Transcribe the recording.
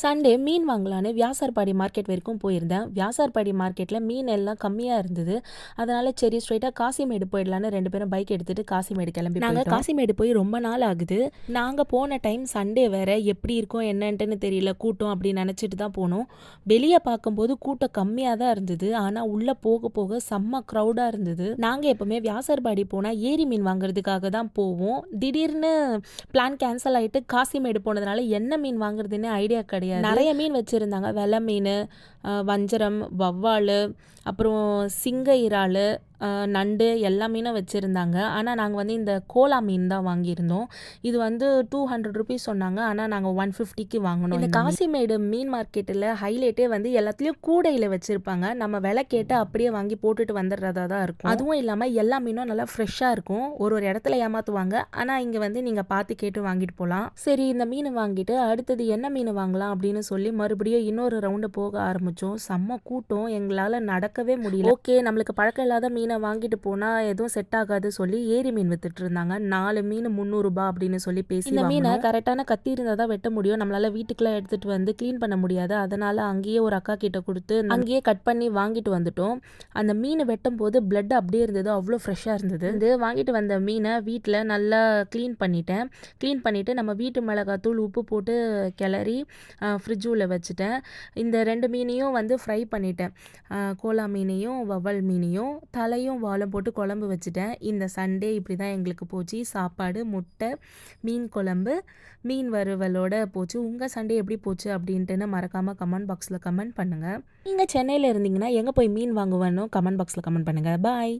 Sunday மீன் வாங்கலான்னு Vyasarpadi market வரைக்கும் போயிருந்தேன். வியாசார்பாடி மார்க்கெட்டில் மீன் எல்லாம் கம்மியாக இருந்தது. அதனால் சரி ஸ்ட்ரெயிட்டாக காசிமேடு போயிடலான்னு 2 பேரும் பைக் எடுத்துகிட்டு காசிமேடு கிளம்பி நாங்கள் காசிமேடு போய் ரொம்ப நாள் ஆகுது. நாங்கள் போன டைம் சண்டே வேறு எப்படி இருக்கும் என்னன்ட்டுன்னு தெரியல, கூட்டம் அப்படின்னு நினச்சிட்டு தான் போனோம். வெளியே பார்க்கும்போது கூட்டம் கம்மியாக தான் இருந்தது. ஆனால் உள்ளே போக போக செம்ம க்ரௌடாக இருந்தது. நாங்கள் எப்போவுமே வியாசார்பாடி போனால் ஏரி மீன் வாங்குறதுக்காக தான் போவோம். திடீர்னு பிளான் கேன்சல் ஆகிட்டு காசிமேடு போனதுனால என்ன மீன் வாங்குறதுன்னு ஐடியா கிடையாது. நிறைய மீன் வச்சுருந்தாங்க. வெலை மீன், வஞ்சரம், வவ்வால், அப்புறம் சிங்க இறால், நண்டு எல்லா மீனும் வச்சுருந்தாங்க. ஆனால் நாங்கள் இந்த கோலா மீன் தான் வாங்கியிருந்தோம். இது 200 ருபீஸ் சொன்னாங்க. ஆனால் நாங்கள் 150க்கு வாங்கினோம். இந்த காசிமேடு மீன் மார்க்கெட்டில் ஹைலைட்டே எல்லாத்துலேயும் கூடையில் வச்சுருப்பாங்க. நம்ம விலை கேட்டு அப்படியே வாங்கி போட்டுட்டு வந்துடுறதா தான் இருக்கும். அதுவும் இல்லாமல் எல்லா மீனும் நல்லா ஃப்ரெஷ்ஷாக இருக்கும். ஒரு இடத்துல ஏமாற்றுவாங்க. ஆனால் இங்கே நீங்கள் பார்த்து கேட்டு வாங்கிட்டு போகலாம். சரி, இந்த மீன் வாங்கிட்டு அடுத்தது என்ன மீன் வாங்கலாம் அப்படின்னு சொல்லி மறுபடியும் இன்னொரு ரவுண்டு போக ஆரம்பித்தோம். செம்ம கூட்டம், எங்களால் நடக்கவே முடியல. ஓகே, நம்மளுக்கு பழக்கம் இல்லாத மீனை வாங்கிட்டு போனால் எதுவும் செட் ஆகாது சொல்லி ஏரி மீன் வித்துட்டு இருந்தாங்க. 4 மீன் 300 ரூபாய் அப்படின்னு சொல்லி பேசி இந்த மீனை கரெக்டான கத்தி இருந்தால் தான் வெட்ட முடியும். நம்மளால வீட்டுக்குலாம் எடுத்துகிட்டு க்ளீன் பண்ண முடியாது. அதனால் அங்கேயே ஒரு அக்கா கிட்ட கொடுத்து அங்கேயே கட் பண்ணி வாங்கிட்டு வந்துட்டோம். அந்த மீன் வெட்டும் போது பிளட் அப்படியே இருந்தது, அவ்வளோ ஃப்ரெஷ்ஷாக இருந்தது. இது வாங்கிட்டு வந்த மீனை வீட்டில் நல்லா க்ளீன் பண்ணிவிட்டு நம்ம வீட்டு மிளகாத்தூள் உப்பு போட்டு கிளறி ஃப்ரிட்ஜுல வச்சுட்டேன். இந்த 2 மீனையும் ஃப்ரை பண்ணிட்டேன். கோலா மீனையும் வவ்வால் மீனையும் தலையும் வாலும் போட்டு குழம்பு வச்சுட்டேன். இந்த சண்டே இப்படி தான் எங்களுக்கு போச்சு. சாப்பாடு, முட்டை, மீன் குழம்பு, மீன் வறுவலோட போச்சு. உங்கள் சண்டே எப்படி போச்சு அப்படின்ட்டுன்னு மறக்காமல் கமெண்ட் பாக்ஸில் கமெண்ட் பண்ணுங்கள். நீங்கள் சென்னையில் இருந்தீங்கன்னா எங்கே போய் மீன் வாங்குவேன்னு கமெண்ட் பாக்ஸில் கமெண்ட் பண்ணுங்கள். பாய்.